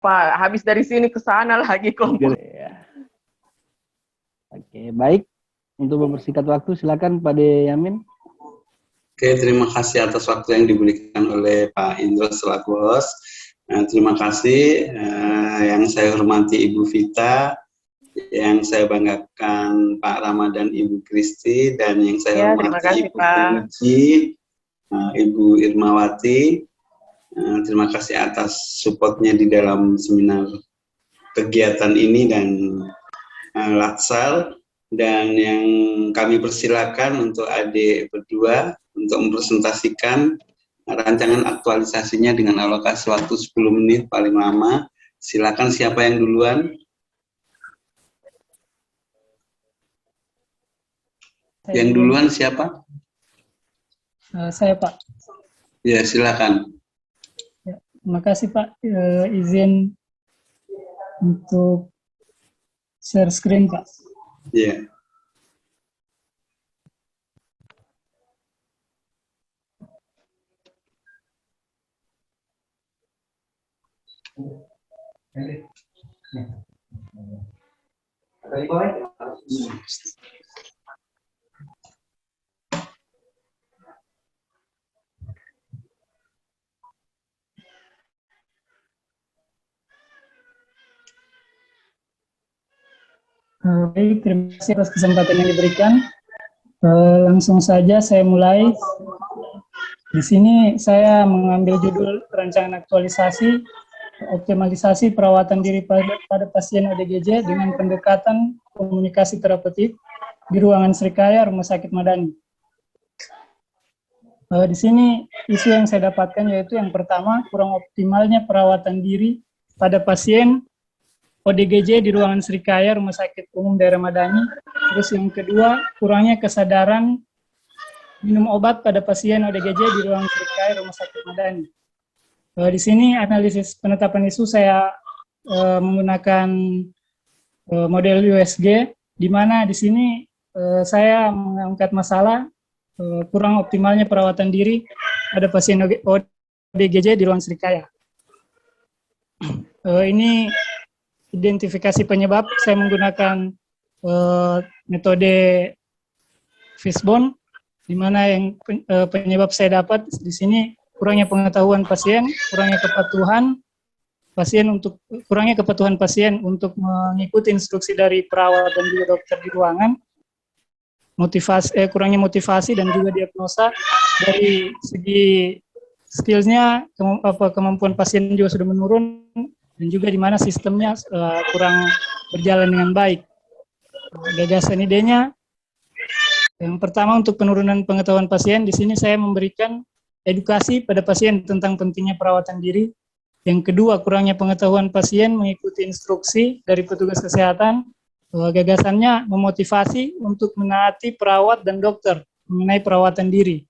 Pak, habis dari sini ke sana lagi kelompok. Ya. Oke, baik. Untuk mempersingkat waktu, silakan Pak De Yamin. Oke, terima kasih atas waktu yang diberikan oleh Pak Indro selaku host. Terima kasih yang saya hormati Ibu Vita, yang saya banggakan Pak Ramadan, Ibu Kristi, dan yang saya hormati Ibu Puji, Ibu Irmawati. Terima kasih atas supportnya di dalam seminar kegiatan ini dan Latsal. Dan yang kami persilakan untuk adik berdua untuk mempresentasikan rancangan aktualisasinya dengan alokasi waktu 10 menit paling lama. Silakan siapa yang duluan? Yang duluan siapa? Saya, Pak. Ya, silakan. Ya, terima kasih, Pak. Izin untuk share screen, Pak. Ya. Baik, terima kasih atas kesempatan yang diberikan. Langsung saja saya mulai. Di sini saya mengambil judul rancangan aktualisasi optimalisasi perawatan diri pada pasien ODGJ dengan pendekatan komunikasi terapeutik di ruangan Srikaya Rumah Sakit Madani. Di sini isu yang saya dapatkan yaitu yang pertama, kurang optimalnya perawatan diri pada pasien ODGJ di ruangan Srikaya Rumah Sakit Umum Daerah Madani. Terus yang kedua, kurangnya kesadaran minum obat pada pasien ODGJ di ruangan Srikaya Rumah Sakit Madani. Di sini analisis penetapan isu saya menggunakan model USG, di mana di sini saya mengangkat masalah kurang optimalnya perawatan diri pada pasien ODGJ di ruang Srikaya. Ini identifikasi penyebab, saya menggunakan metode Fishbone, di mana yang penyebab saya dapat di sini kurangnya pengetahuan pasien, kurangnya kepatuhan pasien untuk mengikuti instruksi dari perawat dan juga dokter di ruangan, kurangnya motivasi dan juga diagnosa dari segi skillsnya, kemampuan pasien juga sudah menurun, dan juga di mana sistemnya kurang berjalan dengan baik. Gagasan idenya, yang pertama untuk penurunan pengetahuan pasien, di sini saya memberikan edukasi pada pasien tentang pentingnya perawatan diri. Yang kedua, kurangnya pengetahuan pasien mengikuti instruksi dari petugas kesehatan. Gagasannya memotivasi untuk menaati perawat dan dokter mengenai perawatan diri.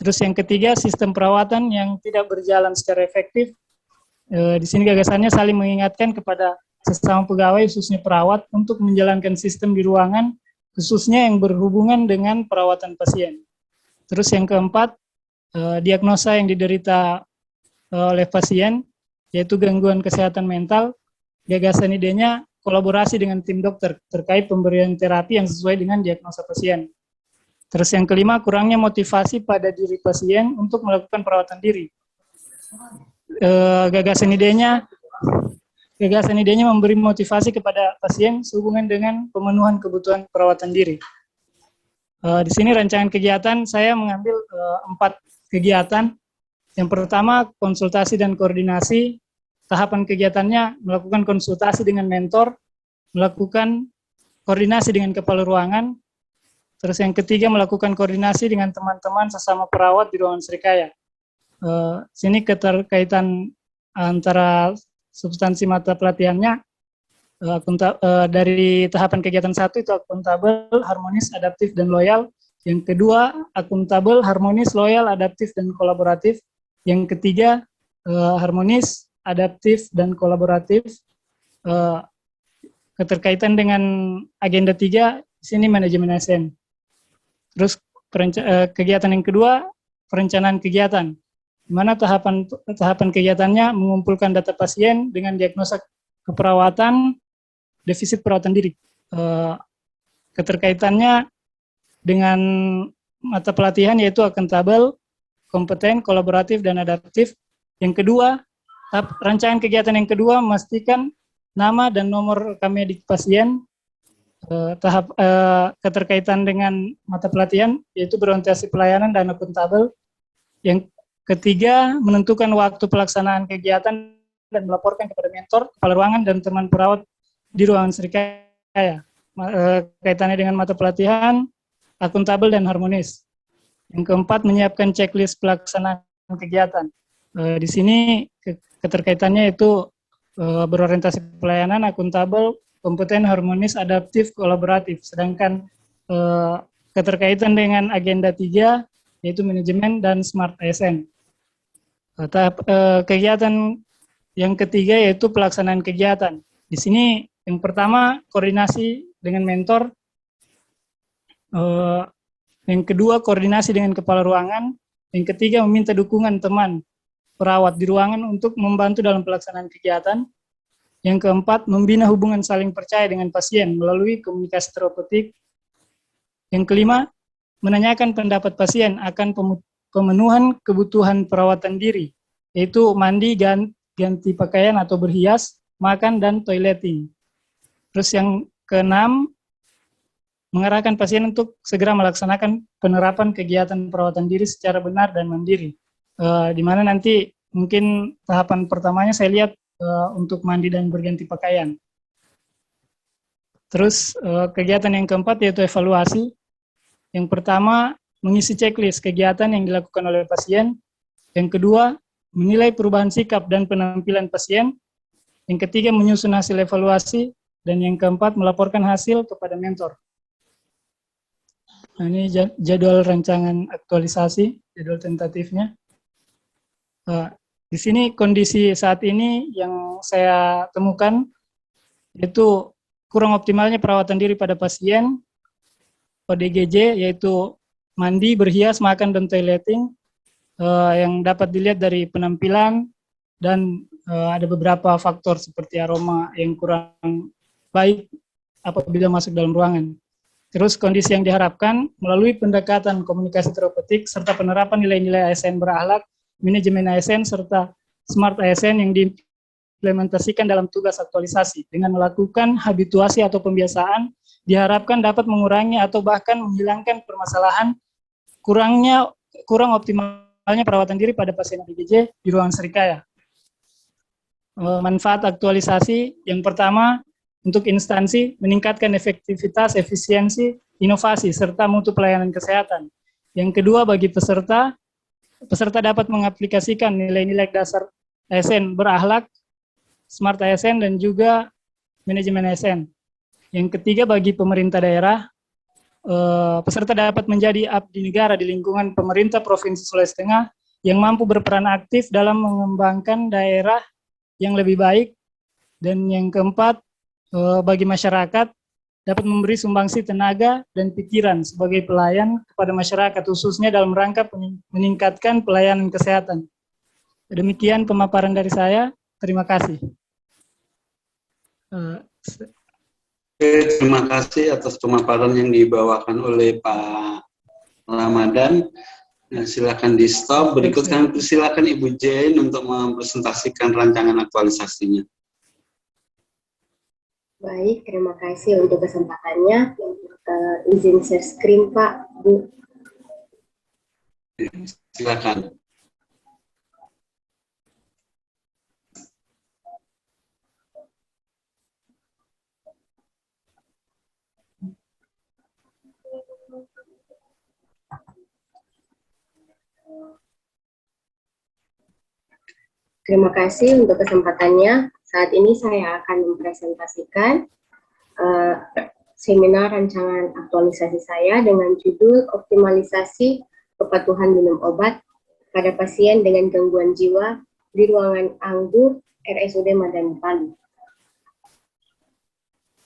Terus yang ketiga, sistem perawatan yang tidak berjalan secara efektif. Di sini gagasannya saling mengingatkan kepada sesama pegawai, khususnya perawat, untuk menjalankan sistem di ruangan, khususnya yang berhubungan dengan perawatan pasien. Terus yang keempat, diagnosa yang diderita oleh pasien, yaitu gangguan kesehatan mental. Gagasan idenya kolaborasi dengan tim dokter terkait pemberian terapi yang sesuai dengan diagnosa pasien. Terus yang kelima, kurangnya motivasi pada diri pasien untuk melakukan perawatan diri. Gagasan idenya memberi motivasi kepada pasien sehubungan dengan pemenuhan kebutuhan perawatan diri. Di sini rancangan kegiatan saya mengambil 4 kegiatan. Yang pertama, konsultasi dan koordinasi. Tahapan kegiatannya melakukan konsultasi dengan mentor, melakukan koordinasi dengan kepala ruangan. Terus yang ketiga, melakukan koordinasi dengan teman-teman sesama perawat di ruangan Srikaya. Sini keterkaitan antara substansi mata pelatihannya, dari tahapan kegiatan 1 itu akuntabel, harmonis, adaptif, dan loyal. Yang kedua, akuntabel, harmonis, loyal, adaptif, dan kolaboratif. Yang ketiga, harmonis, adaptif, dan kolaboratif. Keterkaitan dengan agenda 3, di sini manajemen ASN. Terus kegiatan yang kedua, perencanaan kegiatan. di mana tahapan kegiatannya mengumpulkan data pasien dengan diagnosa keperawatan, defisit perawatan diri. Keterkaitannya dengan mata pelatihan yaitu akuntabel, kompeten, kolaboratif, dan adaptif. Yang kedua, rancangan kegiatan yang kedua memastikan nama dan nomor rekam medik pasien. Keterkaitan dengan mata pelatihan yaitu berorientasi pelayanan dan akuntabel. Yang ketiga, menentukan waktu pelaksanaan kegiatan dan melaporkan kepada mentor, kepala ruangan, dan teman perawat di ruangan serikaya. Kaitannya dengan mata pelatihan, akuntabel, dan harmonis. Yang keempat, menyiapkan checklist pelaksanaan kegiatan. Di sini keterkaitannya itu berorientasi pelayanan, akuntabel, kompeten, harmonis, adaptif, kolaboratif. Sedangkan keterkaitan dengan agenda 3 yaitu manajemen dan smart ASN. Kegiatan yang ketiga yaitu pelaksanaan kegiatan. Di sini yang pertama koordinasi dengan mentor, yang kedua koordinasi dengan kepala ruangan, yang ketiga meminta dukungan teman perawat di ruangan untuk membantu dalam pelaksanaan kegiatan. Yang keempat, membina hubungan saling percaya dengan pasien melalui komunikasi terapeutik. Yang kelima, menanyakan pendapat pasien akan pemenuhan kebutuhan perawatan diri, yaitu mandi, ganti pakaian atau berhias, makan, dan toileting. Terus yang keenam, mengarahkan pasien untuk segera melaksanakan penerapan kegiatan perawatan diri secara benar dan mandiri. Di mana nanti mungkin tahapan pertamanya saya lihat untuk mandi dan berganti pakaian. Terus kegiatan yang keempat yaitu evaluasi. Yang pertama, mengisi checklist kegiatan yang dilakukan oleh pasien. Yang kedua, menilai perubahan sikap dan penampilan pasien. Yang ketiga, menyusun hasil evaluasi. Dan yang keempat, melaporkan hasil kepada mentor. Nah, ini jadwal rancangan aktualisasi, jadwal tentatifnya. Di sini kondisi saat ini yang saya temukan yaitu kurang optimalnya perawatan diri pada pasien, ODGJ, yaitu mandi, berhias, makan, dan toileting, yang dapat dilihat dari penampilan, dan ada beberapa faktor seperti aroma yang kurang baik apabila masuk dalam ruangan. Terus kondisi yang diharapkan melalui pendekatan komunikasi terapeutik serta penerapan nilai-nilai ASN berakhlak, manajemen ASN, serta smart ASN yang diimplementasikan dalam tugas aktualisasi dengan melakukan habituasi atau pembiasaan diharapkan dapat mengurangi atau bahkan menghilangkan permasalahan kurang optimalnya perawatan diri pada pasien ODGJ di ruangan serikaya. Manfaat aktualisasi yang pertama untuk instansi meningkatkan efektivitas, efisiensi, inovasi serta mutu pelayanan kesehatan. Yang kedua bagi peserta dapat mengaplikasikan nilai-nilai dasar ASN berakhlak, smart ASN, dan juga manajemen ASN. Yang ketiga bagi pemerintah daerah, peserta dapat menjadi abdi negara di lingkungan pemerintah Provinsi Sulawesi Tengah yang mampu berperan aktif dalam mengembangkan daerah yang lebih baik. Dan yang keempat, bagi masyarakat dapat memberi sumbangsi tenaga dan pikiran sebagai pelayan kepada masyarakat, khususnya dalam rangka meningkatkan pelayanan kesehatan. Demikian pemaparan dari saya. Terima kasih. Terima kasih atas pemaparan yang dibawakan oleh Pak Ramadan. Nah, silakan di stop. Berikut kami persilakan Ibu Jane untuk mempresentasikan rancangan aktualisasinya. Baik, terima kasih untuk kesempatannya. Izin share screen, Pak, Bu. Silakan. Terima kasih untuk kesempatannya. Saat ini saya akan mempresentasikan seminar rancangan aktualisasi saya dengan judul Optimalisasi Kepatuhan Minum Obat pada Pasien dengan Gangguan Jiwa di Ruangan Anggur RSUD Madani Palu.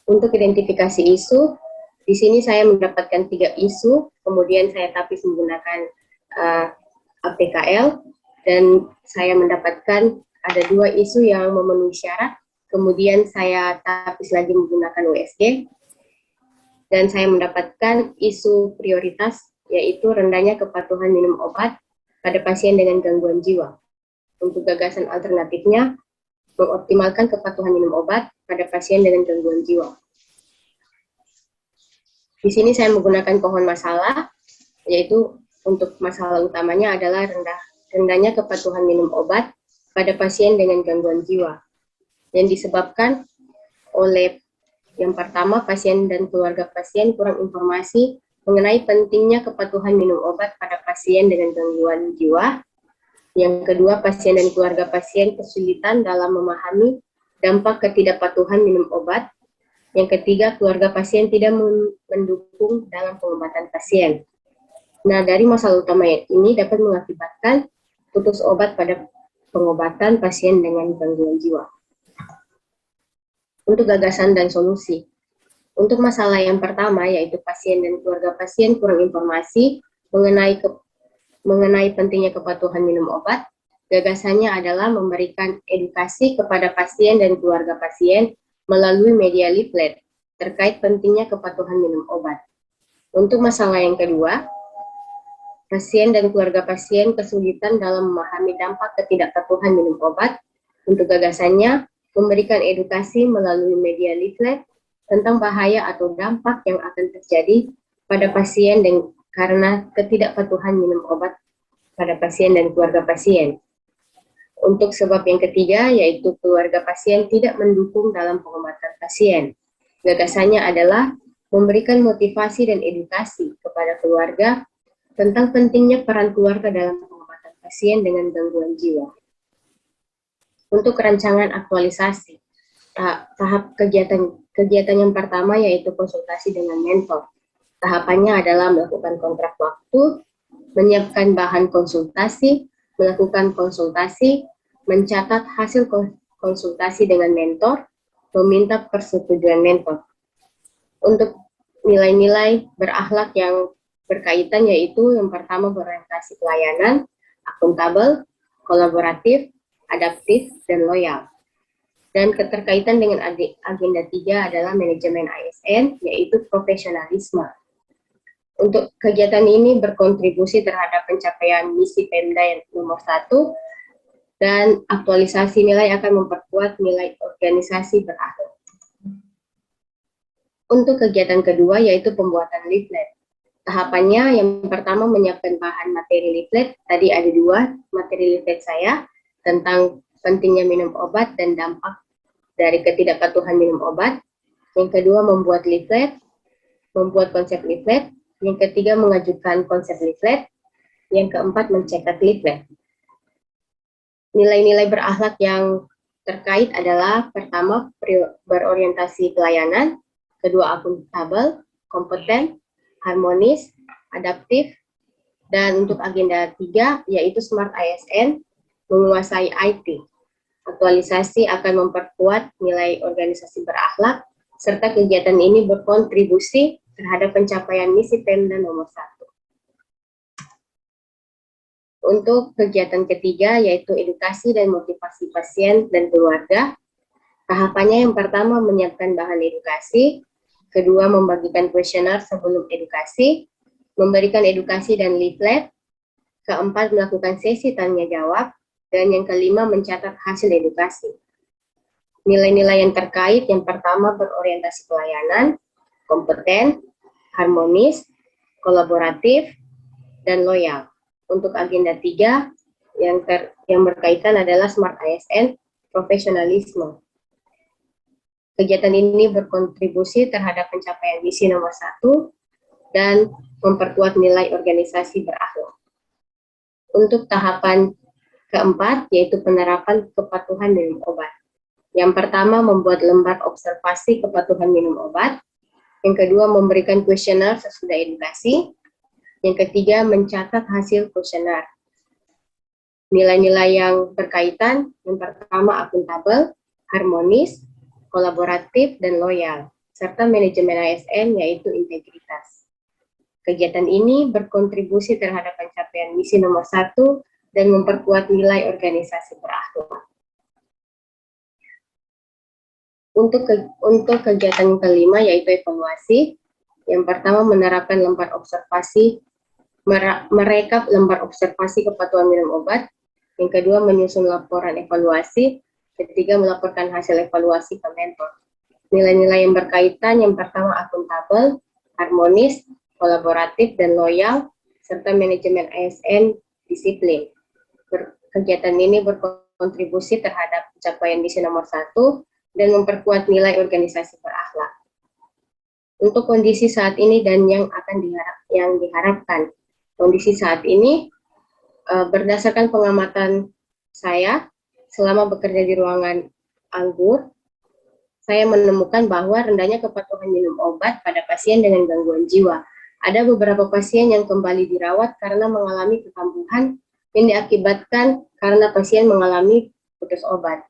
Untuk identifikasi isu, di sini saya mendapatkan 3 isu, kemudian saya tapis menggunakan APKL. dan saya mendapatkan ada 2 isu yang memenuhi syarat, kemudian saya tapis lagi menggunakan USG, dan saya mendapatkan isu prioritas, yaitu rendahnya kepatuhan minum obat pada pasien dengan gangguan jiwa. Untuk gagasan alternatifnya, mengoptimalkan kepatuhan minum obat pada pasien dengan gangguan jiwa. Di sini saya menggunakan pohon masalah, yaitu untuk masalah utamanya adalah rendahnya kepatuhan minum obat pada pasien dengan gangguan jiwa, yang disebabkan oleh yang pertama, pasien dan keluarga pasien kurang informasi mengenai pentingnya kepatuhan minum obat pada pasien dengan gangguan jiwa. Yang kedua, pasien dan keluarga pasien kesulitan dalam memahami dampak ketidakpatuhan minum obat. Yang ketiga, keluarga pasien tidak mendukung dalam pengobatan pasien. Nah, dari masalah utama ini dapat mengakibatkan putus obat pada pengobatan pasien dengan gangguan jiwa. Untuk gagasan dan solusi. Untuk masalah yang pertama, yaitu pasien dan keluarga pasien kurang informasi mengenai pentingnya kepatuhan minum obat, gagasannya adalah memberikan edukasi kepada pasien dan keluarga pasien melalui media leaflet terkait pentingnya kepatuhan minum obat. Untuk masalah yang kedua, pasien dan keluarga pasien kesulitan dalam memahami dampak ketidakpatuhan minum obat. Untuk gagasannya, memberikan edukasi melalui media leaflet tentang bahaya atau dampak yang akan terjadi pada pasien dan karena ketidakpatuhan minum obat pada pasien dan keluarga pasien. Untuk sebab yang ketiga, yaitu keluarga pasien tidak mendukung dalam pengobatan pasien. Gagasannya adalah memberikan motivasi dan edukasi kepada keluarga tentang pentingnya peran keluarga dalam pengobatan pasien dengan gangguan jiwa. Untuk rancangan aktualisasi, tahap kegiatan yang pertama yaitu konsultasi dengan mentor. Tahapannya adalah melakukan kontrak waktu, menyiapkan bahan konsultasi, melakukan konsultasi, mencatat hasil konsultasi dengan mentor, meminta persetujuan mentor. Untuk nilai-nilai berakhlak yang berkaitan yaitu yang pertama berorientasi pelayanan, akuntabel, kolaboratif, adaptif, dan loyal. Dan keterkaitan dengan agenda 3 adalah manajemen ASN, yaitu profesionalisme. Untuk kegiatan ini berkontribusi terhadap pencapaian misi Pemda yang nomor 1, dan aktualisasi nilai akan memperkuat nilai organisasi berakhlak. Untuk kegiatan kedua yaitu pembuatan leaflet. Tahapannya yang pertama menyiapkan bahan materi leaflet. Tadi ada 2 materi leaflet saya tentang pentingnya minum obat dan dampak dari ketidakpatuhan minum obat. Yang kedua membuat leaflet, membuat konsep leaflet. Yang ketiga mengajukan konsep leaflet. Yang keempat mencetak leaflet. Nilai-nilai berakhlak yang terkait adalah pertama berorientasi pelayanan, kedua akuntabel, kompeten, harmonis, adaptif, dan untuk agenda 3 yaitu Smart ASN, menguasai IT. Aktualisasi akan memperkuat nilai organisasi berakhlak, serta kegiatan ini berkontribusi terhadap pencapaian misi Pemda nomor 1. Untuk kegiatan ketiga yaitu edukasi dan motivasi pasien dan keluarga. Tahapannya yang pertama menyiapkan bahan edukasi, kedua membagikan kuesioner sebelum edukasi, memberikan edukasi dan leaflet, keempat melakukan sesi tanya jawab, dan yang kelima mencatat hasil edukasi. Nilai-nilai yang terkait yang pertama berorientasi pelayanan, kompeten, harmonis, kolaboratif, dan loyal. Untuk agenda 3 yang berkaitan adalah Smart ASN, profesionalisme. Kegiatan ini berkontribusi terhadap pencapaian misi nomor 1 dan memperkuat nilai organisasi berakhlak. Untuk tahapan keempat yaitu penerapan kepatuhan minum obat. Yang pertama membuat lembar observasi kepatuhan minum obat. Yang kedua memberikan kuesioner sesudah edukasi. Yang ketiga, mencatat hasil kuesioner. Nilai-nilai yang berkaitan, yang pertama akuntabel, harmonis, kolaboratif, dan loyal, serta manajemen ASN yaitu integritas. Kegiatan ini berkontribusi terhadap pencapaian misi nomor 1 dan memperkuat nilai organisasi berakhlak. Untuk kegiatan kelima yaitu evaluasi. Yang pertama menerapkan lembar observasi, merekap lembar observasi kepatuhan minum obat. Yang kedua menyusun laporan evaluasi. Ketiga melaporkan hasil evaluasi ke mentor. Nilai-nilai yang berkaitan yang pertama akuntabel, harmonis, kolaboratif dan loyal, serta manajemen ASN disiplin. Kegiatan ini berkontribusi terhadap pencapaian misi nomor 1 dan memperkuat nilai organisasi berakhlak. Untuk kondisi saat ini dan yang diharapkan. Kondisi saat ini berdasarkan pengamatan saya selama bekerja di ruangan anggur, saya menemukan bahwa rendahnya kepatuhan minum obat pada pasien dengan gangguan jiwa. Ada beberapa pasien yang kembali dirawat karena mengalami kekambuhan yang diakibatkan karena pasien mengalami putus obat.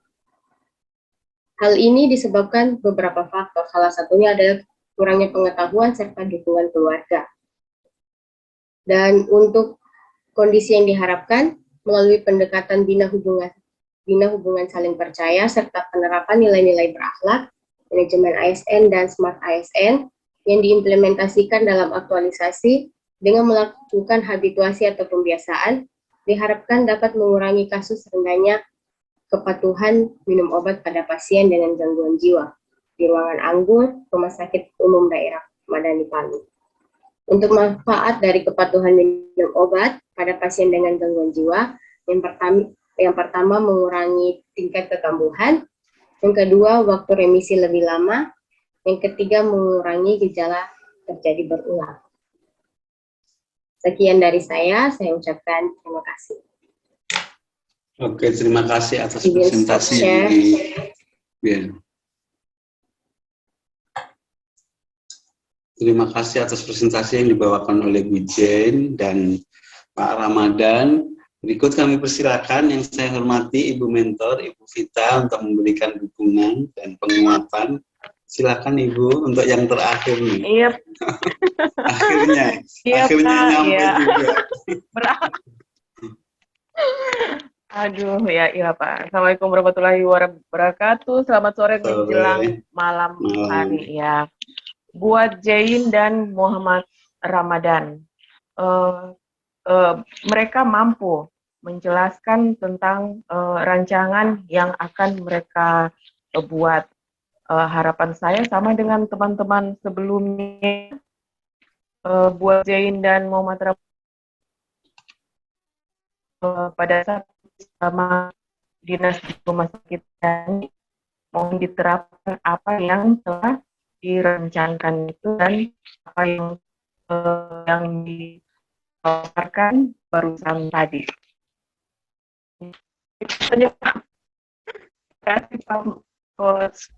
Hal ini disebabkan beberapa faktor, salah satunya adalah kurangnya pengetahuan serta dukungan keluarga. Dan untuk kondisi yang diharapkan, melalui pendekatan bina hubungan saling percaya, serta penerapan nilai-nilai berakhlak, manajemen ASN dan smart ASN, yang diimplementasikan dalam aktualisasi dengan melakukan habituasi atau pembiasaan, diharapkan dapat mengurangi kasus rendahnya kepatuhan minum obat pada pasien dengan gangguan jiwa di ruangan anggur Rumah Sakit Umum Daerah Madani Palu. Untuk manfaat dari kepatuhan minum obat pada pasien dengan gangguan jiwa, yang pertama mengurangi tingkat kekambuhan, yang kedua waktu remisi lebih lama, yang ketiga mengurangi gejala terjadi berulang. Sekian dari saya ucapkan terima kasih. Oke, terima kasih atas presentasi yang Terima kasih atas presentasi yang dibawakan oleh Bu Jane dan Pak Ramadan. Berikut kami persilakan yang saya hormati Ibu Mentor, Ibu Vita untuk memberikan dukungan dan penguatan. Silakan Ibu untuk yang terakhir nih. Iya. akhirnya Iya, nyampe iya. juga. Aduh, ya Pak. Assalamualaikum warahmatullahi wabarakatuh. Selamat sore menjelang malam hari ya. Buat Jain dan Muhammad Ramadan, mereka mampu menjelaskan tentang rancangan yang akan mereka buat. Harapan saya sama dengan teman-teman sebelumnya, buat Jain dan Muhammad Ramadan, pada saat sama dinas di rumah sakit ini mohon diterapkan apa yang telah direncanakan itu dan apa yang ditawarkan barusan tadi. Terima kasih Pak Coach.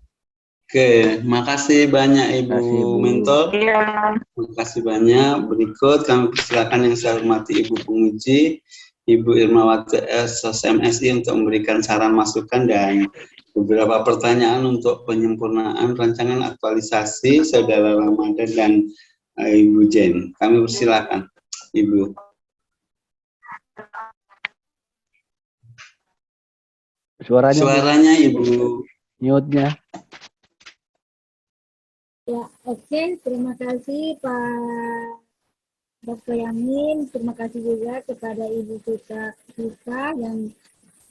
Oke, makasih banyak Ibu Mentor. Iya. Terima kasih banyak. Berikut kami persilakan yang saya hormati Ibu Penguji, Ibu Irmawati SMSI untuk memberikan saran masukan dan beberapa pertanyaan untuk penyempurnaan rancangan aktualisasi Saudara Ramadan dan Ibu Jane. Kami persilakan, Ibu. Suaranya Ibu. Mute-nya. Ya, oke. Terima kasih Pak Dr. Yamin. Terima kasih juga kepada Ibu Vita yang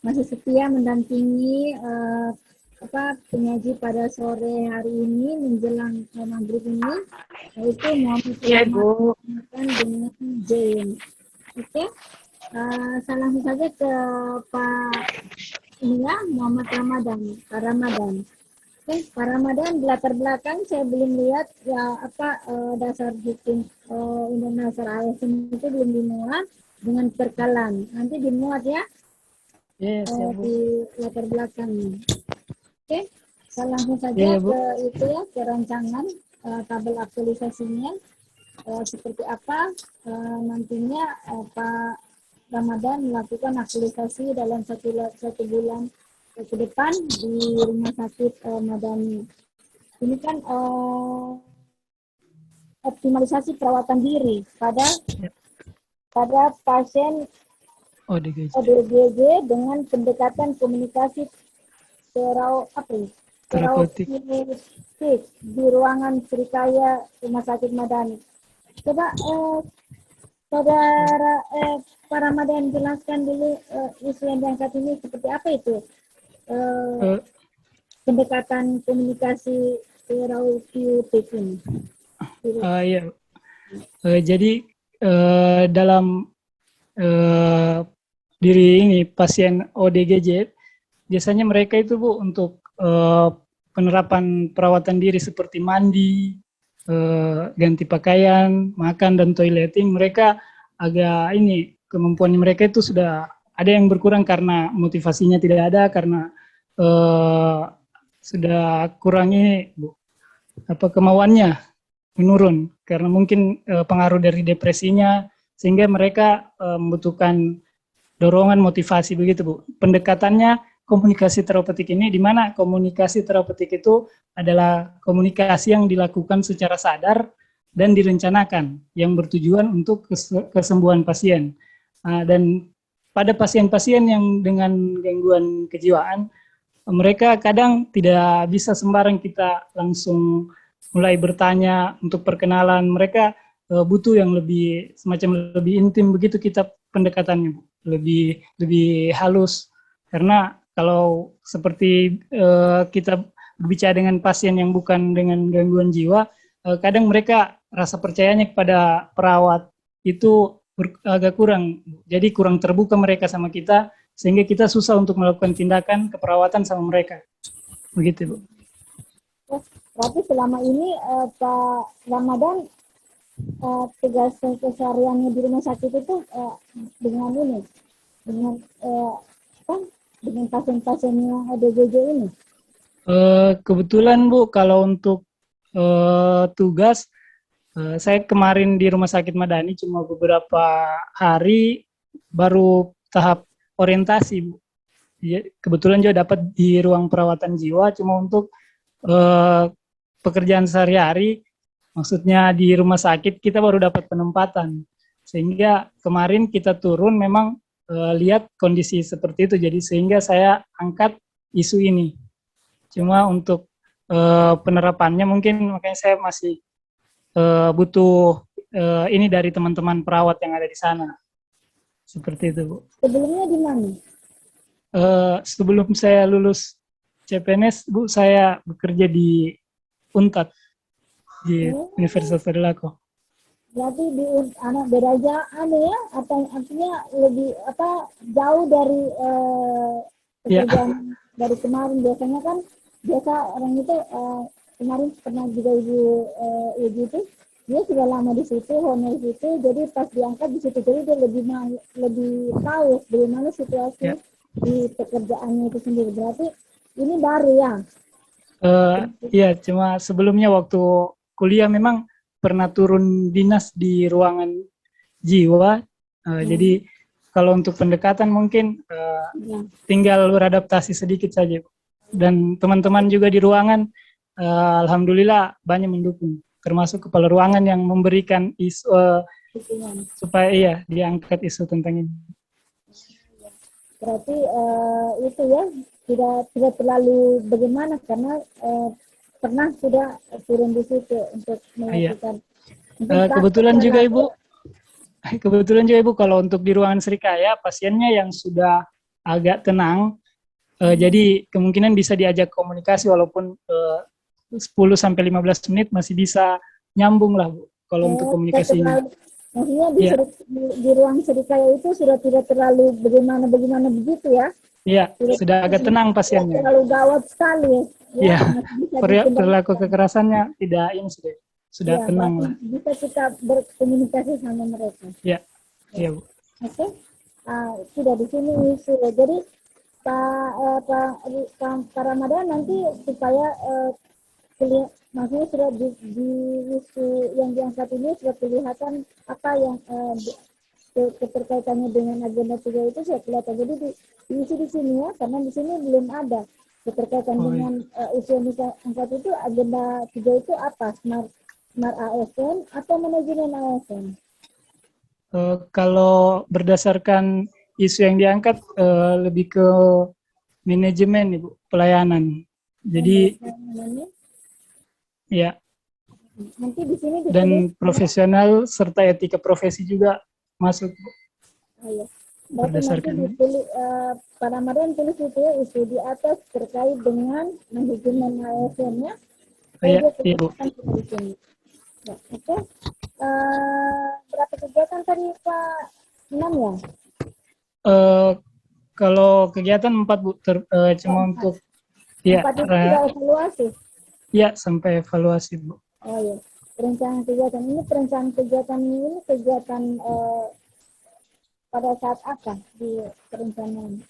masih setia mendampingi penyaji pada sore hari ini menjelang maghrib ini, yaitu Muhammad Ramadan dengan Jane. Oke. Saya langsung saja ke Pak Muhammad Ramadan, Pak Ramadan. Oke, Pak Ramadan, di latar belakang saya belum lihat ya dasar hukum Undang-Undang ASN itu belum dimuat dengan perkalan. Nanti dimuat ya di latar belakang. Oke, saya langsung saja ke rancangan tabel aktualisasinya seperti apa nantinya Pak Ramadan melakukan aktualisasi dalam satu bulan ke depan di rumah sakit Madani. Ini kan optimalisasi perawatan diri pada pasien ODGJ. ODGJ dengan pendekatan komunikasi Terapeutik. terapeutik di ruangan Srikaya Rumah Sakit Madani. Coba saudara Pak Ramadan jelaskan dulu isu yang diangkat ini seperti apa itu Eh, pendekatan komunikasi terapeutik ini. ya. Jadi dalam diri ini pasien ODGJ biasanya mereka itu Bu untuk penerapan perawatan diri seperti mandi, ganti pakaian, makan dan toileting, mereka agak ini kemampuan mereka itu sudah ada yang berkurang karena motivasinya tidak ada, karena sudah kurang ini Bu, kemauannya menurun karena mungkin pengaruh dari depresinya, sehingga mereka membutuhkan dorongan motivasi begitu Bu. Pendekatannya komunikasi terapeutik ini, di mana komunikasi terapeutik itu adalah komunikasi yang dilakukan secara sadar dan direncanakan yang bertujuan untuk kesembuhan pasien. Dan pada pasien-pasien yang dengan gangguan kejiwaan, mereka kadang tidak bisa sembarang kita langsung mulai bertanya untuk perkenalan. Mereka butuh yang lebih semacam lebih intim begitu kita pendekatannya, lebih halus. Karena kalau seperti kita berbicara dengan pasien yang bukan dengan gangguan jiwa, kadang mereka rasa percayanya kepada perawat itu agak kurang. Jadi kurang terbuka mereka sama kita, sehingga kita susah untuk melakukan tindakan keperawatan sama mereka. Begitu Bu. Berarti selama ini Pak Ramadan tugas kesehariannya di rumah sakit itu dengan ini, dengan dengan pasien-pasien yang ODGJ ini. Kebetulan Bu, kalau untuk tugas, saya kemarin di Rumah Sakit Madani cuma beberapa hari baru tahap orientasi Bu. Kebetulan juga dapat di ruang perawatan jiwa, cuma untuk pekerjaan sehari-hari, maksudnya di rumah sakit kita baru dapat penempatan. Sehingga kemarin kita turun memang lihat kondisi seperti itu, jadi sehingga saya angkat isu ini. Cuma untuk penerapannya mungkin makanya saya masih butuh ini dari teman-teman perawat yang ada di sana. Seperti itu Bu. Sebelumnya di mana? Sebelum saya lulus CPNS Bu, saya bekerja di UNTAD di Universitas Tadulako. Berarti di anak beda aja ya, atau artinya lebih jauh dari pekerjaan dari kemarin. Biasanya kan orang itu kemarin pernah juga ibu itu dia sudah lama di situ, honor di situ, jadi pas diangkat di situ, jadi dia lebih tahu bagaimana situasi di pekerjaannya itu sendiri. Berarti ini baru ya? Iya, cuma sebelumnya waktu kuliah memang pernah turun dinas di ruangan jiwa. Jadi kalau untuk pendekatan mungkin tinggal beradaptasi sedikit saja. Dan teman-teman juga di ruangan, alhamdulillah banyak mendukung. Termasuk kepala ruangan yang memberikan isu supaya diangkat isu tentang ini. Berarti itu ya tidak terlalu bagaimana, karena pernah sudah turun di situ untuk melakukan. Kebetulan juga Ibu kalau untuk di ruangan Srikaya pasiennya yang sudah agak tenang, jadi kemungkinan bisa diajak komunikasi walaupun 10-15 menit masih bisa nyambung lah Bu kalau untuk komunikasinya. Maksudnya di ruang Srikaya itu sudah tidak terlalu bagaimana begitu ya? Iya, sudah agak tenang pasiennya. Terlalu gawat sekali ya. Perilaku kekerasannya tidak ini sudah tenang lah. Bisa kita berkomunikasi sama mereka. Iya, Bu. Oke. Sudah di sini sudah. Jadi Pak Ramadan nanti supaya maksudnya sudah di isu yang diangkat ini sudah kelihatan apa yang keterkaitannya dengan agenda 3 itu sudah kelihatan. Jadi diisi di sini ya, karena di sini belum ada keterkaitan dengan isu yang diangkat itu. Agenda 3 itu apa? Smart ASN atau manajemen ASN? Kalau berdasarkan isu yang diangkat lebih ke manajemen Ibu, pelayanan. Jadi ya, Nanti di sini ditulis. dan profesional serta etika profesi juga masuk. Oh, iya. Berarti nanti Berdasarkan ditulis, Pak Ramadan tulis itu ya, isu di atas terkait dengan manajemen ASN-nya. ya, Ibu. Di sini. Ya, oke. Berapa kegiatan tadi Pak? 6 ya? Kalau kegiatan 4 Bu, cuma untuk ya, 4 itu sudah evaluasi. ya sampai evaluasi Bu. Oh iya. Perencanaan kegiatan ini kegiatan pada saat apa di perencanaan?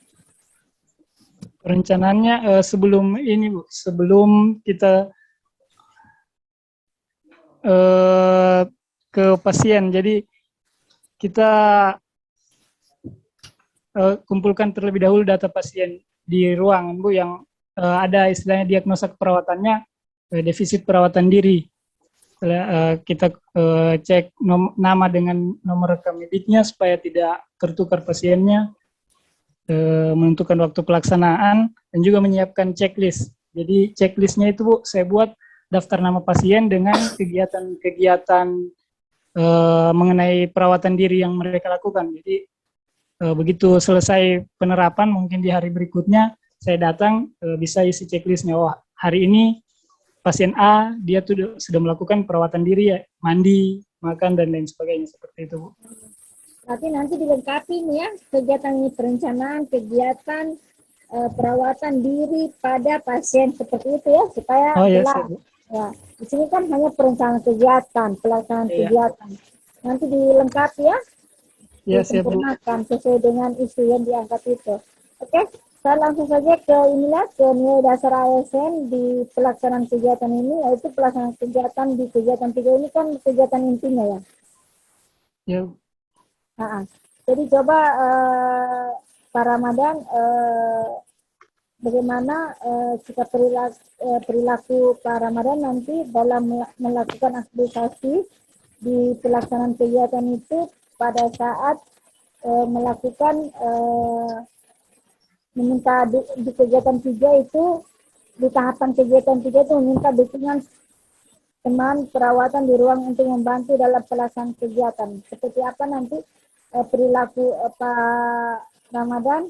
Perencanaannya sebelum ini Bu, sebelum kita ke pasien. Jadi kita kumpulkan terlebih dahulu data pasien di ruangan Bu yang ada istilahnya diagnosa keperawatannya defisit perawatan diri. Setelah kita cek nama dengan nomor rekam mediknya supaya tidak tertukar pasiennya, menentukan waktu pelaksanaan, dan juga menyiapkan checklist. Jadi checklistnya itu Bu, saya buat daftar nama pasien dengan kegiatan-kegiatan mengenai perawatan diri yang mereka lakukan. Jadi begitu selesai penerapan, mungkin di hari berikutnya saya datang bisa isi checklistnya. Oh, hari ini pasien A dia tuh sudah melakukan perawatan diri ya, mandi, makan dan lain sebagainya seperti itu Bu. Berarti nanti dilengkapi nih ya kegiatan ini, perencanaan kegiatan perawatan diri pada pasien seperti itu ya supaya jelas. Ya, di sini kan hanya perencanaan kegiatan, pelaksanaan kegiatan. Nanti dilengkapi ya. Disempurnakan sesuai dengan isu yang diangkat itu. Oke, saya langsung saja ke inilah ke nilai dasar ASN di pelaksanaan kegiatan ini, yaitu pelaksanaan kegiatan di kegiatan 3 ini kan kegiatan intinya ya. Ya. Jadi coba Pak Ramadan bagaimana sikap perilaku Pak Ramadan nanti dalam melakukan aktivitas di pelaksanaan kegiatan itu pada saat melakukan meminta di kegiatan 3 itu, di tahapan kegiatan 3 itu meminta dukungan teman perawatan di ruang untuk membantu dalam pelaksanaan kegiatan. Seperti apa nanti perilaku Pak Ramadan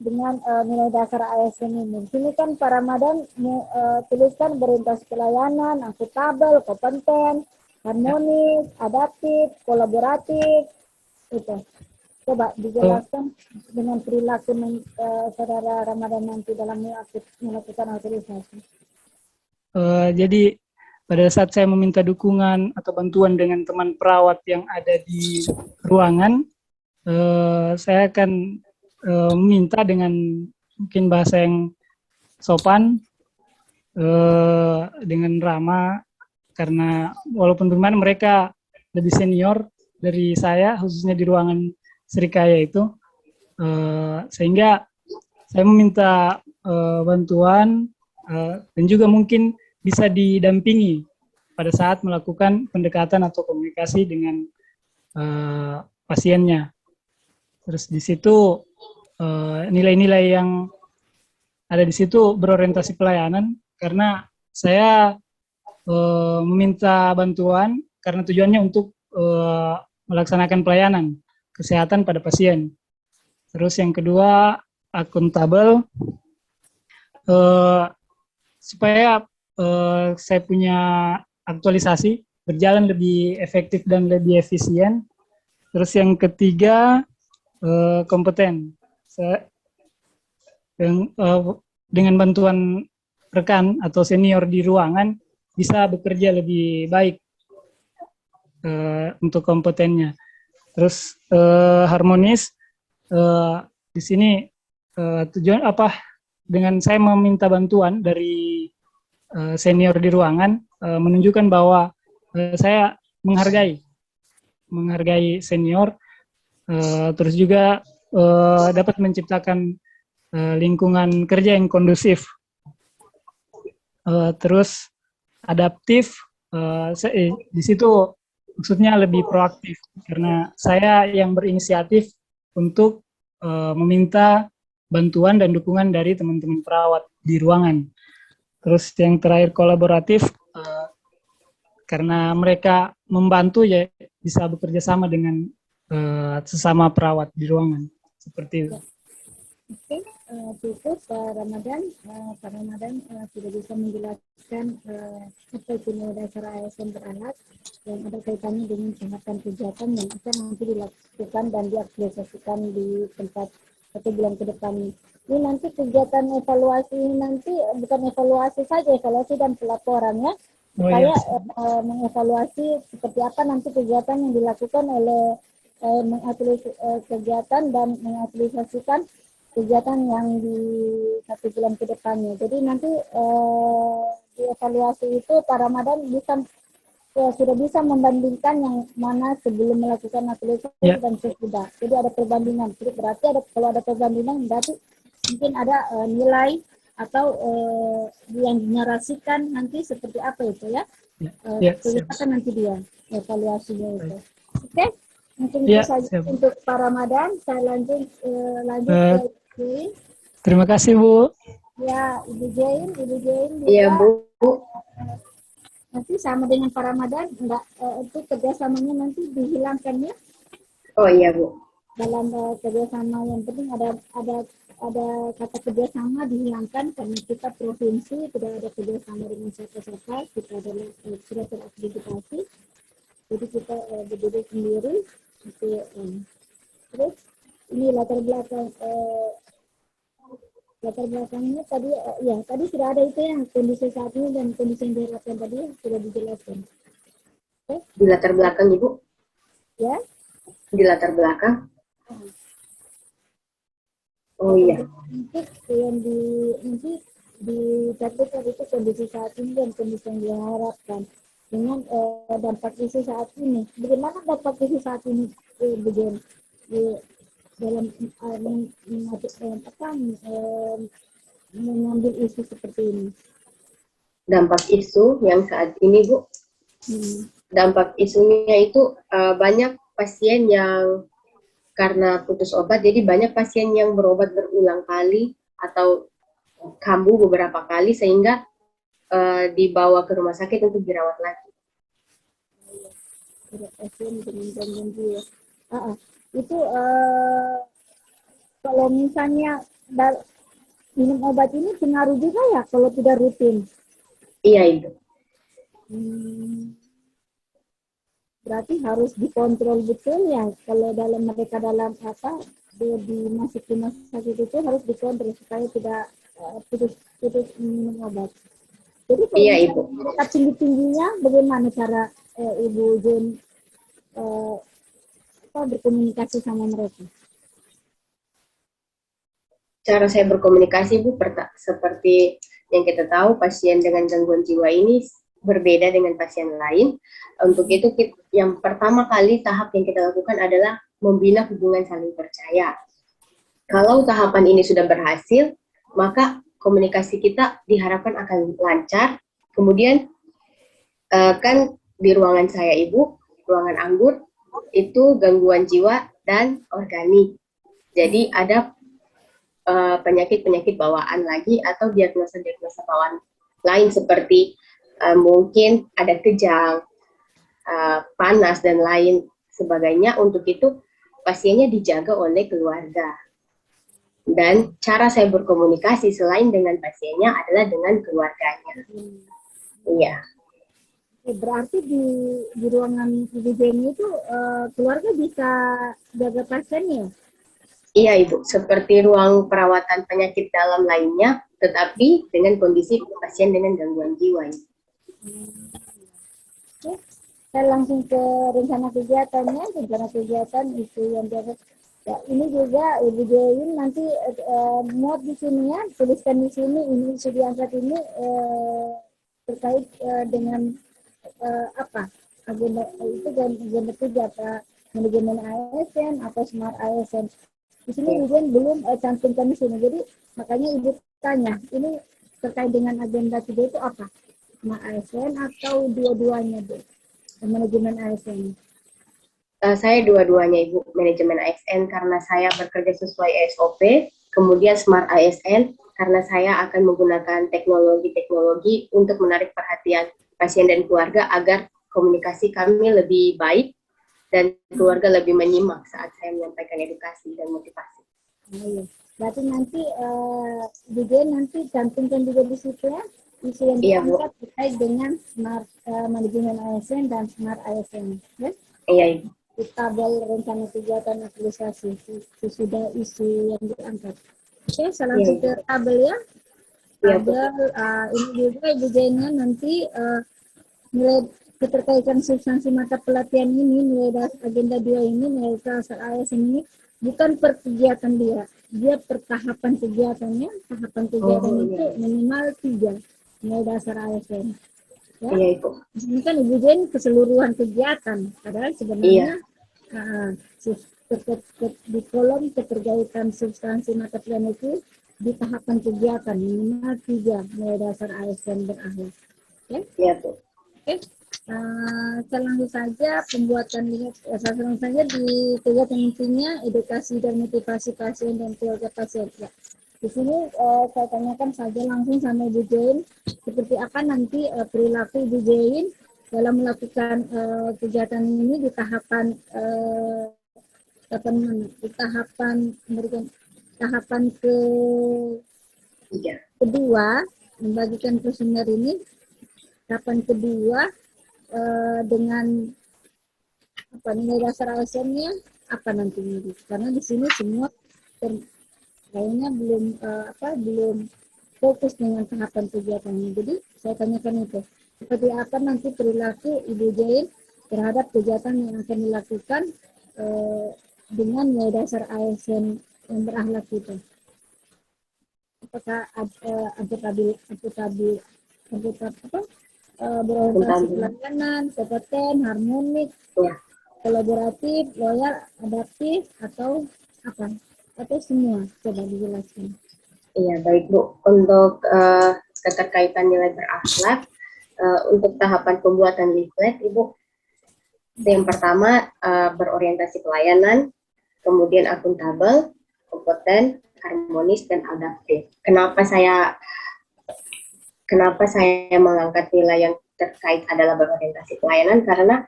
dengan nilai dasar ASN ini. Sini kan Pak Ramadan tuliskan berorientasi pelayanan, akuntabel, kompeten, harmonis, adaptif, kolaboratif, itu. Coba dijelaskan dengan perilaku saudara Ramadan nanti dalam melakukan aktivitas. Jadi pada saat saya meminta dukungan atau bantuan dengan teman perawat yang ada di ruangan, saya akan meminta dengan mungkin bahasa yang sopan, dengan ramah, karena walaupun bagaimana mereka lebih senior dari saya, khususnya di ruangan Srikaya itu, sehingga saya meminta bantuan dan juga mungkin bisa didampingi pada saat melakukan pendekatan atau komunikasi dengan pasiennya. Terus di situ nilai-nilai yang ada di situ berorientasi pelayanan, karena saya meminta bantuan karena tujuannya untuk melaksanakan pelayanan kesehatan pada pasien. Terus yang kedua, akuntabel, supaya saya punya aktualisasi berjalan lebih efektif dan lebih efisien. Terus yang ketiga, kompeten. Dengan bantuan rekan atau senior di ruangan bisa bekerja lebih baik untuk kompetennya. Terus harmonis, di sini tujuan apa? Dengan saya meminta bantuan dari senior di ruangan, menunjukkan bahwa saya menghargai senior, terus juga dapat menciptakan lingkungan kerja yang kondusif. Terus adaptif, di situ maksudnya lebih proaktif karena saya yang berinisiatif untuk meminta bantuan dan dukungan dari teman-teman perawat di ruangan. Terus yang terakhir kolaboratif karena mereka membantu ya bisa bekerja sama dengan sesama perawat di ruangan seperti itu. Oke, cukup Pak Ramadan. Pak Ramadan sudah bisa menjelaskan apa itu nilai dasar ASN beranak yang ada kaitannya dengan tahapan kegiatan yang akan nanti dilakukan dan diaplikasikan di tempat 1 bulan ke depan. Ini nanti kegiatan evaluasi ini nanti bukan evaluasi saja, evaluasi dan pelaporannya supaya mengevaluasi seperti apa nanti kegiatan yang dilakukan oleh kegiatan dan mengaplikasikan kegiatan yang di 1 bulan ke depannya. Jadi nanti di evaluasi itu Pak Ramadan bisa sudah bisa membandingkan yang mana sebelum melakukan aplikasi dan sesudah. Jadi ada perbandingan. Jadi berarti kalau ada perbandingan berarti mungkin ada nilai atau yang dinarasikan nanti seperti apa itu ya. Kelihatan nanti dia evaluasinya itu. Oke? Mungkin itu saja untuk Pak Ramadan. Saya lanjut ke Jane. Terima kasih Bu. Ya, Ibu Jane. Iya, Bu. Nanti sama dengan Pak Ramadan, enggak itu kerjasamanya nanti dihilangkan ya? Oh iya, Bu. Dalam kerjasama yang penting ada kata kerjasama dihilangkan karena kita provinsi tidak ada kerjasama dengan siapa-siapa, kita adalah sudah terakreditasi, jadi kita berdiri sendiri. Terus ini latar belakangnya tadi tadi sudah ada itu yang kondisi saat ini dan kondisi yang diharapkan tadi sudah dijelaskan. Di latar belakang Ibu? Ya. Di latar belakang? Oh iya. Nanti dicatat itu kondisi saat ini dan kondisi yang diharapkan dengan dampak isu saat ini. Bagaimana dampak isu saat ini dalam mengambil isu seperti ini? Dampak isu yang saat ini, Bu. Dampak isunya itu banyak pasien yang karena putus obat, jadi banyak pasien yang berobat berulang kali atau kambuh beberapa kali sehingga dibawa ke rumah sakit untuk dirawat lagi. Pasien dengan gangguan jiwa. Itu kalau misalnya minum obat ini pengaruh juga ya kalau tidak rutin? Iya, itu. Berarti harus dikontrol betul ya kalau mereka dalam di masuk rumah sakit itu harus dikontrol supaya tidak putus minum obat. Jadi kalau iya, Ibu. mereka tinggi-tingginya bagaimana cara Ibu Jun berkomunikasi sama mereka? Cara saya berkomunikasi, Bu, seperti yang kita tahu, pasien dengan gangguan jiwa ini berbeda dengan pasien lain. Untuk itu, yang pertama kali tahap yang kita lakukan adalah membina hubungan saling percaya. Kalau tahapan ini sudah berhasil, maka komunikasi kita diharapkan akan lancar. Kemudian, kan di ruangan saya, Ibu, ruangan anggur, itu gangguan jiwa dan organik. Jadi ada penyakit-penyakit bawaan lagi atau diagnosa-diagnosa bawaan lain seperti mungkin ada kejang, panas dan lain sebagainya. Untuk itu pasiennya dijaga oleh keluarga. Dan cara saya berkomunikasi selain dengan pasiennya adalah dengan keluarganya. Iya. Berarti di ruangan Ibu Jenny itu keluarga bisa jaga pasiennya? Iya, Ibu, seperti ruang perawatan penyakit dalam lainnya, tetapi dengan kondisi pasien dengan gangguan jiwa. Oke, saya langsung ke rencana kegiatannya. Rencana kegiatan itu yang biasa. Ya, ini juga Ibu Jenny nanti muat di sini ya, tuliskan di sini ini isu diangkat ini terkait dengan agenda itu dan agenda 3 apa manajemen ASN atau smart ASN. Di sini Ibu belum cantumkan di sini. Jadi makanya Ibu tanya, ini terkait dengan agenda 3 itu apa? Smart ASN atau dua-duanya, Bu? manajemen ASN? Saya dua-duanya Ibu, manajemen ASN karena saya bekerja sesuai SOP, kemudian Smart ASN karena saya akan menggunakan teknologi-teknologi untuk menarik perhatian pasien dan keluarga agar komunikasi kami lebih baik dan keluarga lebih menyimak saat saya menyampaikan edukasi dan motivasi. Nah, iya. Berarti nanti juga nanti cantumkan juga di situ ya, isu yang Iya, Bu. diangkat terkait dengan Smart manajemen ASN dan Smart ASN. Ya? Iya Ibu. Di tabel rencana kegiatan aktualisasi sudah isu yang diangkat. Oke, saya langsung Iya, ke tabel ya. Iya, Bu. Tabel ini juga Ibu Jaina nanti nilai keterkaitan substansi mata pelatihan ini, nilai agenda 2 ini, nilai dasar ASN ini bukan per kegiatan dia per tahapan kegiatannya. Tahapan kegiatan itu minimal 3 nilai dasar ASN. Ya. Iya Ibu. Ini kan Ibu Jen keseluruhan kegiatan, padahal sebenarnya di kolom keterkaitan substansi mata pelajaran itu di tahapan kegiatan minimal 3 nilai dasar ASN berakhlak. Okay? Iya Bu. Oke, saya langsung saja pembuatan saya langsung saja di kegiatan intinya edukasi dan motivasi pasien dan keluarga pasien. Ya. Di sini saya tanyakan saja langsung sama Ibu Jane, seperti apa nanti perilaku Ibu Jane dalam melakukan kegiatan ini di tahapan kedua membagikan kuesioner ini. Tahapan kedua dengan apa nilai dasar ASN-nya apa nantinya, karena di sini semua kayaknya belum fokus dengan tahapan kegiatannya. Jadi saya tanyakan itu, seperti apa nanti perilaku Ibu Jain terhadap kegiatan yang akan dilakukan dengan nilai dasar ASN yang berakhlak itu. Apakah berorientasi pelayanan, kompeten, harmonik, kolaboratif, loyal, adaptif, atau apa? Atau semua? Coba dijelaskan. Iya, baik Bu. Untuk keterkaitan nilai berakhlak, untuk tahapan pembuatan leaflet, Ibu, yang pertama berorientasi pelayanan, kemudian akuntabel, kompeten, harmonis, dan adaptif. Kenapa saya mengangkat nilai yang terkait adalah berorientasi pelayanan? Karena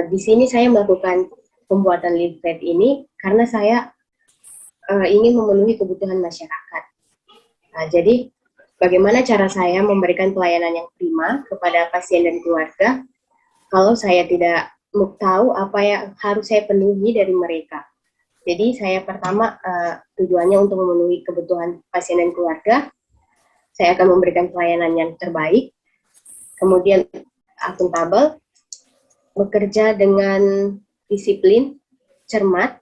di sini saya melakukan pembuatan leaflet ini karena saya ingin memenuhi kebutuhan masyarakat. Nah, jadi bagaimana cara saya memberikan pelayanan yang prima kepada pasien dan keluarga kalau saya tidak tahu apa yang harus saya penuhi dari mereka. Jadi saya pertama tujuannya untuk memenuhi kebutuhan pasien dan keluarga. Saya akan memberikan pelayanan yang terbaik. Kemudian akuntabel, bekerja dengan disiplin, cermat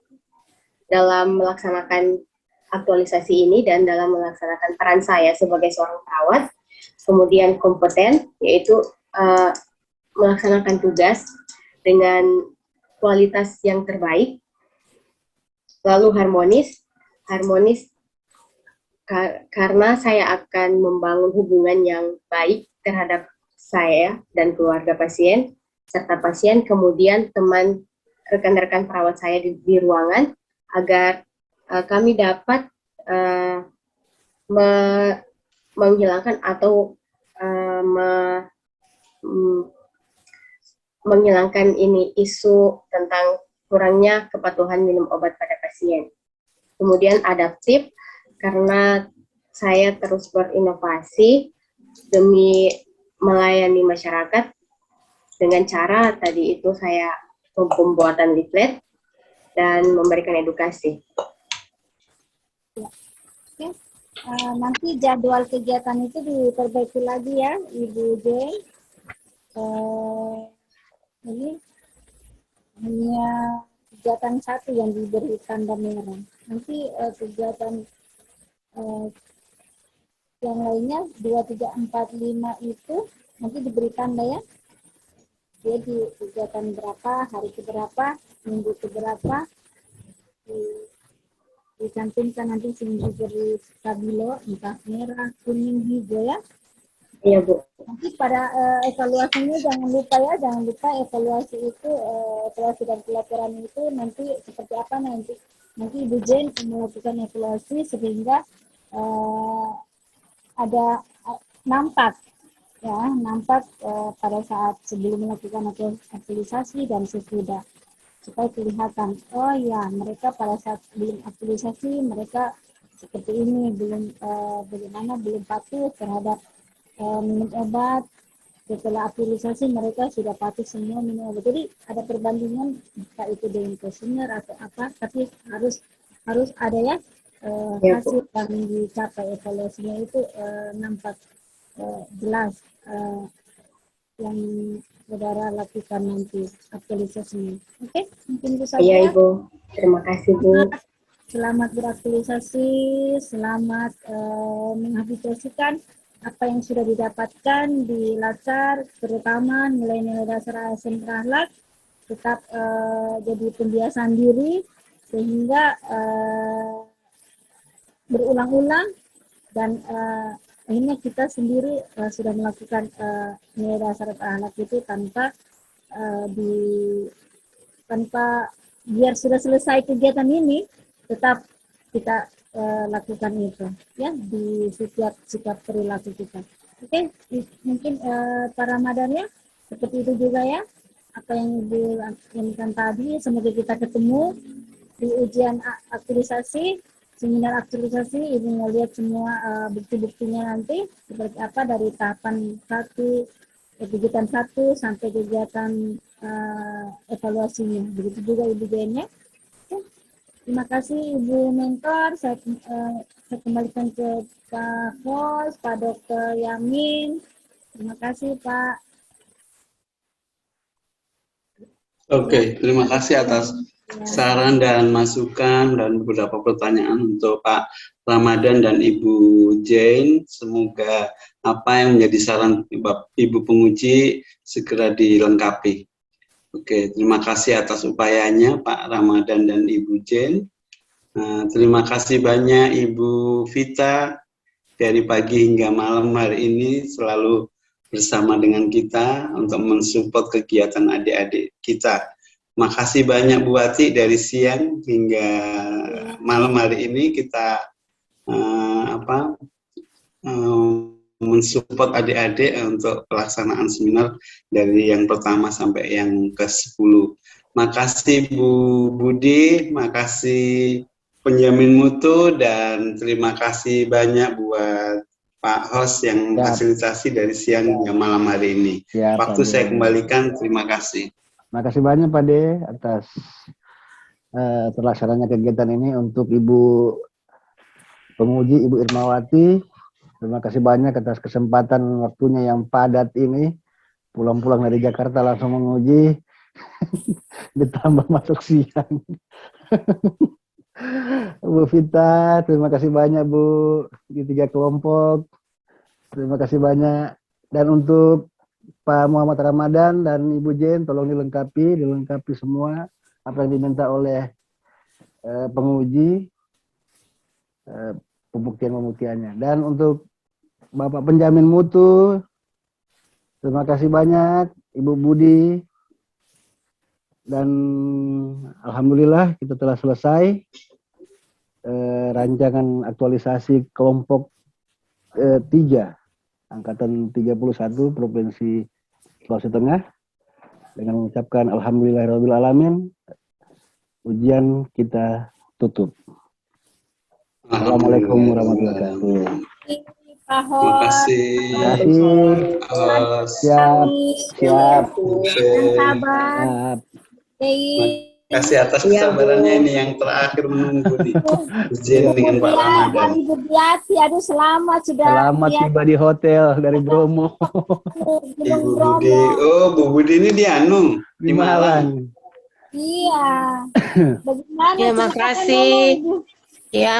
dalam melaksanakan aktualisasi ini dan dalam melaksanakan peran saya sebagai seorang perawat. Kemudian kompeten, yaitu melaksanakan tugas dengan kualitas yang terbaik. Lalu harmonis karena saya akan membangun hubungan yang baik terhadap saya dan keluarga pasien, serta pasien, kemudian teman rekan-rekan perawat saya di ruangan, agar kami dapat menghilangkan atau menghilangkan ini isu tentang kurangnya kepatuhan minum obat pada pasien. Kemudian adaptif, karena saya terus berinovasi demi melayani masyarakat dengan cara tadi itu saya pembuatan leaflet dan memberikan edukasi. Oke. Nanti jadwal kegiatan itu diperbaiki lagi ya, Ibu J. Ini hanya kegiatan satu yang diberi tanda merah. Nanti kegiatan yang lainnya 2, 3, 4, 5 itu nanti diberi tanda ya. Jadi kegiatan berapa, hari keberapa, minggu keberapa, dicantumkan nanti sehingga diberi stabilo, entah merah, kuning, hijau ya. Iya, Bu. Nanti pada evaluasinya jangan lupa evaluasi itu evaluasi dan pelaporan itu nanti seperti apa nanti Ibu Jen melakukan evaluasi sehingga ada nampak pada saat sebelum melakukan aktualisasi dan sesudah, supaya kelihatan oh ya mereka pada saat belum aktualisasi mereka seperti ini, belum patuh terhadap minum obat. Setelah aktualisasi mereka sudah patuh semua minum obat. Jadi ada perbandingan entah itu dengan kuesioner atau apa, tapi harus ada ya hasil yang dicapai, evaluasinya itu nampak jelas yang saudara lakukan nanti aktualisasinya. Oke, mungkin itu saja. Iya, Ibu. Terima kasih, Bu. Selamat beraktualisasi, selamat mengaplikasikan apa yang sudah didapatkan di Latsar, terutama nilai-nilai dasar ASN berakhlak, tetap jadi pembiasaan diri, sehingga berulang-ulang dan akhirnya kita sendiri sudah melakukan nilai dasar berakhlak itu tanpa biar sudah selesai kegiatan ini, tetap kita lakukan itu ya di setiap sikap perilaku kita. Oke, mungkin Pak Ramadan ya seperti itu juga ya apa yang Ibu inginkan tadi. Semoga kita ketemu di ujian aktualisasi, seminar aktualisasi. Ibu mau lihat semua bukti-buktinya nanti seperti apa dari tahapan 1, kegiatan 1 sampai kegiatan evaluasinya. Begitu juga Ibu Jen ya. Terima kasih Ibu Mentor. Saya kembalikan ke Pak Host, Pak Dr. Yamin. Terima kasih Pak. Oke, terima kasih atas saran dan masukan dan beberapa pertanyaan untuk Pak Ramadan dan Ibu Jane. Semoga apa yang menjadi saran Ibu penguji segera dilengkapi. Oke, terima kasih atas upayanya Pak Ramadan dan Ibu Jane. Terima kasih banyak Ibu Vita dari pagi hingga malam hari ini selalu bersama dengan kita untuk mensupport kegiatan adik-adik kita. Makasih banyak Bu Wati dari siang hingga malam hari ini kita mensupport adik-adik untuk pelaksanaan seminar dari yang pertama sampai yang ke-10. Makasih Bu Budi, makasih penjamin mutu, dan terima kasih banyak buat Pak Host yang fasilitasi dari siang hingga malam hari ini. Waktu saya kembalikan, terima kasih. Terima kasih banyak Pak De atas terlaksananya kegiatan ini. Untuk Ibu penguji Ibu Irmawati, terima kasih banyak atas kesempatan waktunya yang padat ini. Pulang-pulang dari Jakarta langsung menguji, ditambah masuk siang. Bu Vita, terima kasih banyak Bu, di 3 kelompok. Terima kasih banyak. Dan untuk Pak Muhammad Ramadan dan Ibu Jen, tolong dilengkapi semua apa yang diminta oleh penguji, pembuktiannya. Dan untuk Bapak penjamin mutu, terima kasih banyak Ibu Budi. Dan alhamdulillah kita telah selesai rancangan aktualisasi kelompok 3 angkatan 31 Provinsi Sulawesi Tengah. Dengan mengucapkan alhamdulillahirabbil alamin, ujian kita tutup. Assalamualaikum warahmatullahi wabarakatuh. Terima kasih. Siap. Terima kasih atas kesabarannya ini yang terakhir menunggu di ujian dengan Pak Ramadan. Ibu Diati, aduh selamat sudah. Selamat tiba di hotel dari Bromo. Ibu Budi, oh Bu Budi ini di Anung, di Malang. Iya. Bagaimana? Ya, makasih. Ya,